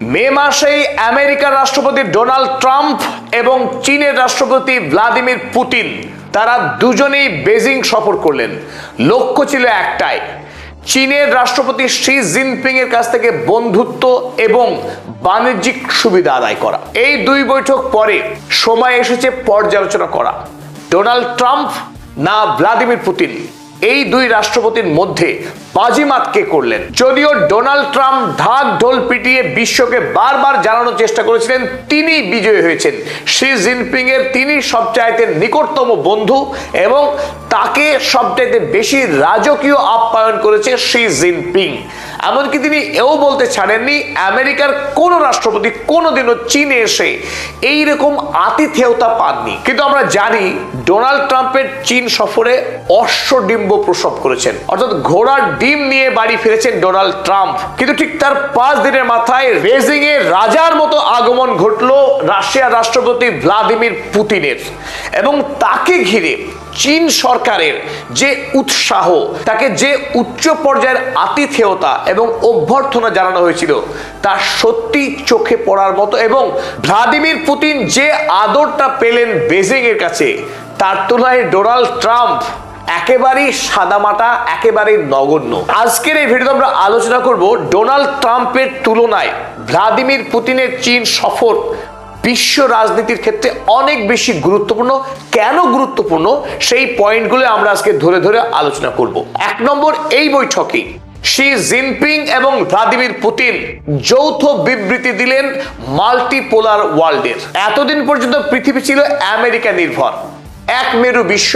মে মাসেই আমেরিকার রাষ্ট্রপতি ডোনাল্ড ট্রাম্প এবং চীনের রাষ্ট্রপতি ভ্লাদিমির পুতিন তারা দুজনেই বেজিং সফর করলেন। লক্ষ্য ছিল একটাই, চীনের রাষ্ট্রপতি শি জিনপিং এর কাছ থেকে বন্ধুত্ব এবং বাণিজ্যিক সুবিধা আদায় করা। এই দুই বৈঠক পরে সময় এসেছে পর্যালোচনা করা, ডোনাল্ড ট্রাম্প না ভ্লাদিমির পুতিন, এই দুই রাষ্ট্রপতির মধ্যে বাজিমাত কে করলেন। যদিও ডোনাল্ড ট্রাম্প ঢাক ঢোল পিটিয়ে বিশ্বকে বারবার জানানোর চেষ্টা করেছিলেন তিনি বিজয়ী হয়েছেন, শি জিনপিং এর তিনি সবচাইতে নিকটতম বন্ধু এবং তাকে সবচাইতে বেশি রাজকীয় আপ্যায়ন করেছে শি জিনপিং। এমনকি তিনি এও বলতে ছাড়েননি আমেরিকার কোন রাষ্ট্রপতি কোনোদিনও চীনে এসে এইরকম আতিথেয়তা পাননি। কিন্তু আমরা জানি ডোনাল্ড ট্রাম্পের চীন সফরে অশ্বডিম্ব প্রসব করেছেন, অর্থাৎ ঘোড়ার ডিম নিয়ে বাড়ি ফিরেছেন ডোনাল্ড ট্রাম্প। কিন্তু ঠিক তার 5 দিনের মাথায় বেজিং এ রাজার মতো আগমন ঘটলো রাশিয়ার রাষ্ট্রপতি ভ্লাদিমির পুতিনের এবং তাকে ঘিরে চীন সরকারের যে উৎসাহ, তাকে যে উচ্চ পর্যায়ের আতিথেয়তা এবং অভ্যর্থনা জানানো হয়েছিল তা সত্যি চোখে পড়ার মতো। এবং ভ্লাদিমির পুতিন যে আদরটা পেলেন বেজিং এর কাছে তার তুলনায় ডোনাল্ড ট্রাম্প একেবারেই সাদামাটা, একেবারেই নগণ্য। আজকের এই ভিডিওতে আমরা আলোচনা করব ডোনাল্ড ট্রাম্পের তুলনায় ভ্লাদিমির পুতিনের চীন সফর বিশ্ব রাজনীতির ক্ষেত্রে অনেক বেশি গুরুত্বপূর্ণ। কেন গুরুত্বপূর্ণ সেই পয়েন্টগুলো আমরা আজকে ধরে ধরে আলোচনা করব। 1 নম্বর, এই বৈঠকে শি জিনপিং এবং ভ্লাদিমির পুতিন যৌথ বিবৃতি দিলেন মাল্টিপোলার ওয়ার্ল্ডের। এতদিন পর্যন্ত পৃথিবী ছিল আমেরিকা নির্ভর, এক মেরু বিশ্ব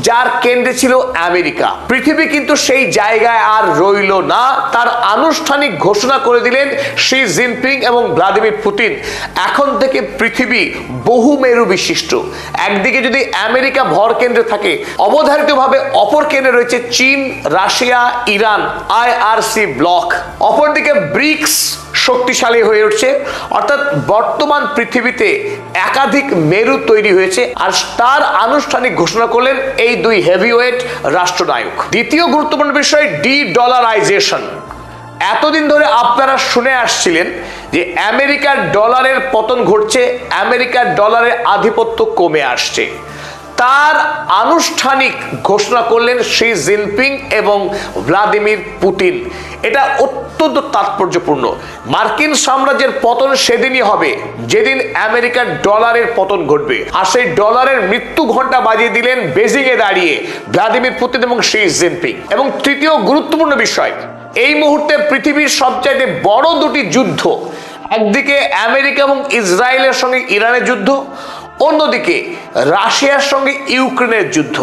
যার কেন্দ্রে ছিল আমেরিকা। পৃথিবী কিন্তু সেই জায়গায় আর রইল না, তার আনুষ্ঠানিক ঘোষণা করে দিলেন শি জিনপিং এবং ভ্লাদিমির পুতিন। এখন থেকে পৃথিবী বহু মেরু বিশিষ্ট। একদিকে যদি আমেরিকা ভর কেন্দ্রে থাকে, অবধারিতভাবে অপর কেন্দ্রে রয়েছে চীন, রাশিয়া, ইরান, IRC ব্লক। অপরদিকে ব্রিক্স শক্তিশালী হয়ে উঠছে, অর্থাৎ বর্তমান পৃথিবীতে একাধিক মেরু তৈরি হয়েছে। আর তার আনুষ্ঠানিক ঘোষণা করলেন এই দুই হেভিওয়েট রাষ্ট্রনায়ক। দ্বিতীয় গুরুত্বপূর্ণ বিষয় ডি-ডলারাইজেশন। এতদিন ধরে আপনারা শুনে আসছিলেন যে আমেরিকার ডলারের পতন ঘটছে, আমেরিকার ডলারের আধিপত্য কমে আসছে। তার আনুষ্ঠানিক ঘোষণা করলেন শি জিনপিং এবং ভ্লাদিমির পুতিন। এটা অত্যন্ত তাৎপর্যপূর্ণ। মার্কিন সাম্রাজ্যের পতন সেদিনই হবে যেদিন আমেরিকার ডলারের পতন ঘটবে। আর সেই ডলারের মৃত্যু ঘন্টা বাজিয়ে দিলেন বেজিং এ দাঁড়িয়ে ভ্লাদিমির পুতিন এবং শি জিনপিং। এবং তৃতীয় গুরুত্বপূর্ণ বিষয়, এই মুহূর্তে পৃথিবীর সবচাইতে বড় দুটি যুদ্ধ, একদিকে আমেরিকা এবং ইসরায়েলের সঙ্গে ইরানের যুদ্ধ, অন্যদিকে রাশিয়ার সঙ্গে ইউক্রেনের যুদ্ধ।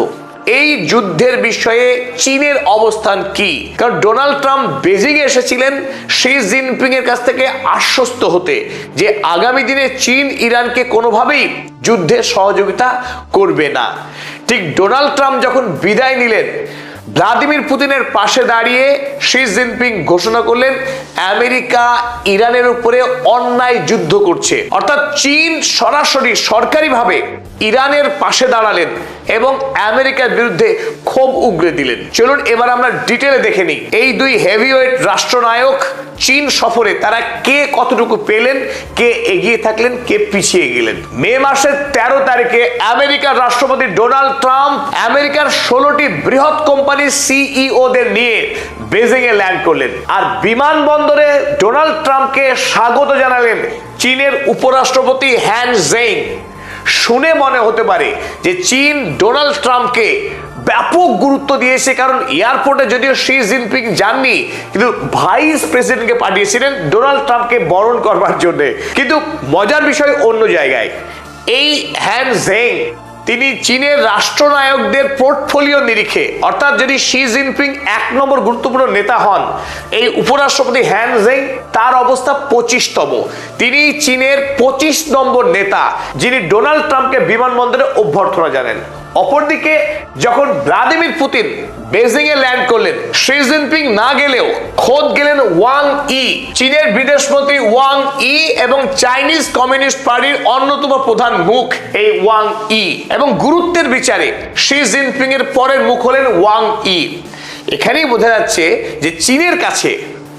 এই যুদ্ধের বিষয়ে চীনের অবস্থান কি? কারণ ডোনাল্ড ট্রাম্প বেজিং এ এসেছিলেন শি জিনপিং এর কাছ থেকে আশ্বস্ত হতে যে আগামী দিনে চীন ইরানকে কোনোভাবেই যুদ্ধে সহযোগিতা করবে না। ঠিক ডোনাল্ড ট্রাম্প যখন বিদায় নিলেন, ভ্লাদিমির পুতিনের পাশে দাঁড়িয়ে শি জিনপিং ঘোষণা করলেন আমেরিকা ইরানের উপরে অন্যায় যুদ্ধ করছে। অর্থাৎ চীন সরাসরি সরকারিভাবে ইরানের পাশে দাঁড়ালেন এবং আমেরিকার বিরুদ্ধে ক্ষোভ উগরে দিলেন। চলুন এবার আমরা ডিটেলে দেখে নিই এই দুই হেভিওয়েট রাষ্ট্রনায়ক চীন সফরে তারা কে কতটুকু পেলেন, কে এগিয়ে থাকলেন, কে পিছিয়ে গেলেন। মে মাসের 13 তারিখে আমেরিকার রাষ্ট্রপতি ডোনাল্ড ট্রাম্প আমেরিকার 16টি বৃহৎ কোম্পানির সিইওদের নিয়ে বেজিং এ ল্যান্ড করলেন। আর বিমানবন্দরে ডোনাল্ড ট্রাম্পকে স্বাগত জানালেন চীনের উপরাষ্ট্রপতি হ্যান জেইং। শুনে মনে হতে পারে যে চীন ডোনাল্ড ট্রাম্পকে ব্যাপক গুরুত্ব দিয়েছে, কারণ এয়ারপোর্টে যদিও শি জিনপিং যাননি, কিন্তু ভাইস প্রেসিডেন্টকে পাঠিয়েছিলেন ডোনাল্ড ট্রাম্পকে বরণ করবার জন্য। কিন্তু মজার বিষয় অন্য জায়গায়। এই হ্যান জেইং তিনি চীনের রাষ্ট্রনায়কদের পোর্টফোলিও নিরিখে, অর্থাৎ যদি শি জিনপিং 1 নম্বর গুরুত্বপূর্ণ নেতা হন, এই উপরাষ্ট্রপতি হ্যান জেইং তার অবস্থা 25তম। তিনি চীনের 25 নম্বর নেতা যিনি ডোনাল্ড ট্রাম্পকে বিমানবন্দরে অভ্যর্থনা জানান। অপরদিকে যখন ভ্লাদিমির পুতিন বেজিং এ ল্যান্ড করলেন, শি জিনপিং না গেলেও খোদ গেলেন ওয়াং ই, চীনের বিদেশমন্ত্রী ওয়াং ই এবং চাইনিজ কমিউনিস্ট পার্টির অন্যতম প্রধান মুখ এই ওয়াং ই। এবং গুরুত্বের বিচারে শি জিনপিং এর পরের মুখ হলেন ওয়াং ই। এখানেই বোঝা যাচ্ছে যে চীনের কাছে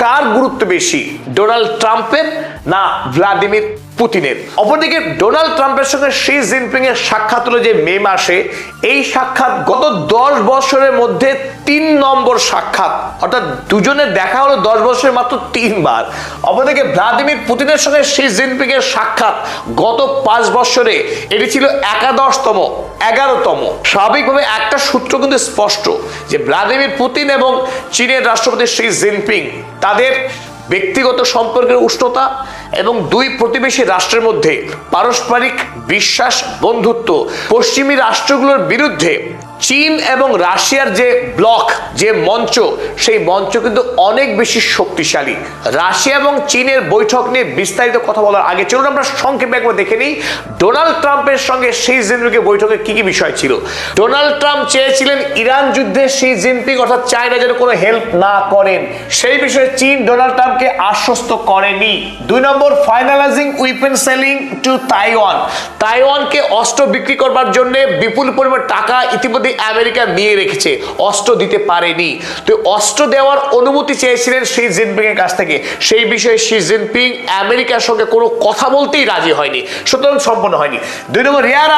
কার গুরুত্ব বেশি, ডোনাল্ড ট্রাম্পের না ভ্লাদিমির পুতিনের? অপরদিকে ডোনাল্ড ট্রাম্পের সঙ্গে শি জিনপিং এর সাক্ষাৎ হলো যে মে মাসে, এই সাক্ষাৎ গত 10 বছরের মধ্যে 3 নম্বর সাক্ষাৎ, অর্থাৎ দুজনের দেখা হলো 10 বছরে মাত্র 3 বার। অপরদিকে ভ্লাদিমির পুতিনের সঙ্গে শি জিনপিং এর সাক্ষাৎ গত 5 বছরে এটি ছিল 11তম। স্বাভাবিকভাবে একটা সূত্র কিন্তু স্পষ্ট যে ভ্লাদিমির পুতিন এবং চীনের রাষ্ট্রপতি শি জিনপিং তাদের ব্যক্তিগত সম্পর্কের উষ্ণতা এবং দুই প্রতিবেশী রাষ্ট্রের মধ্যে পারস্পরিক বিশ্বাস, বন্ধুত্ব, পশ্চিমী রাষ্ট্রগুলোর বিরুদ্ধে চীন এবং রাশিয়ার যে ব্লক, যে মঞ্চ, সেই মঞ্চ কিন্তু অনেক বেশি শক্তিশালী। রাশিয়া এবং চীনের বৈঠক নিয়ে বিস্তারিত কথা বলার আগে চলুন আমরা সংক্ষেপে একবার দেখে নিই ডোনাল্ড ট্রাম্পের সঙ্গে শি জিনপিং বৈঠকে কি কি বিষয় ছিল। ডোনাল্ড ট্রাম্প চেয়েছিলেন ইরান যুদ্ধে শি জিনপিং অর্থাৎ চায়না যেন কোনো হেল্প না করেন, সেই বিষয়ে চীন ডোনাল্ড ট্রাম্পকে আশ্বস্ত করেনি। 2 নম্বর, ফাইনালাইজিং উইপেন সেলিং টু তাইওয়ানকে অস্ত্র বিক্রি করবার জন্য বিপুল পরিমাণ টাকা ইতিমধ্যে আমেরিকা নিয়ে রেখেছে, অস্ত্র দিতে পারেনি। তো অস্ত্র দেওয়ার অনুমতি চেয়েছিলেন শি জিনপিং এর কাছ থেকে, সেই বিষয়ে শি জিনপিং আমেরিকার সঙ্গে কোনো কথা বলতেই রাজি হয়নি, সুতরাং সম্পন্ন হয়নি। 2 নম্বর, রেয়ার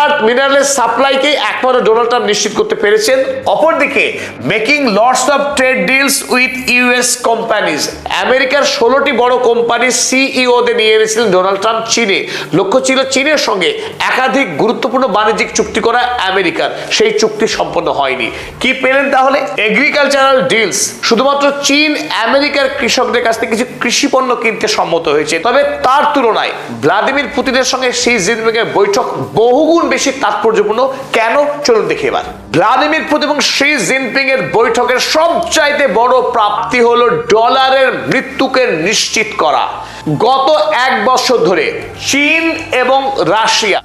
আর্থ মিনারেলের সাপ্লাইকে একমাত্র ডোনাল্ড ট্রাম্প নিশ্চিত করতে পেরেছেন। অপরদিকে making lots of trade deals with US companies, আমেরিকার 16টি বড় কোম্পানির সিইওদের নিয়ে এনেছিলেন ডোনাল্ড ট্রাম্প চীনে। লক্ষ্য ছিল চীনের সঙ্গে একাধিক গুরুত্বপূর্ণ বাণিজ্যিক চুক্তি করা আমেরিকার, সেই চুক্তি সম্পন্ন হয়নি। কি পেলেন তাহলে? এগ্রিকালচারাল ডিলস, শুধুমাত্র চীন আমেরিকার কৃষকদের কাছ থেকে কিছু কৃষি পণ্য কিনতে সম্মত হয়েছে। তবে তার তুলনায় ভ্লাদিমির পুতিনের সঙ্গে শি জিনপিং এর বৈঠক বহুগুণ বেশি তাৎপর্যপূর্ণ। কেন? চলুন দেখি এবার। ভ্লাদিমির পুতিন এবং শি জিনপিং এর বৈঠকের সবচাইতে বড় প্রাপ্তি হলো ডলারের মৃত্যুকে নিশ্চিত করা। গত 1 বছর ধরে চীন এবং রাশিয়া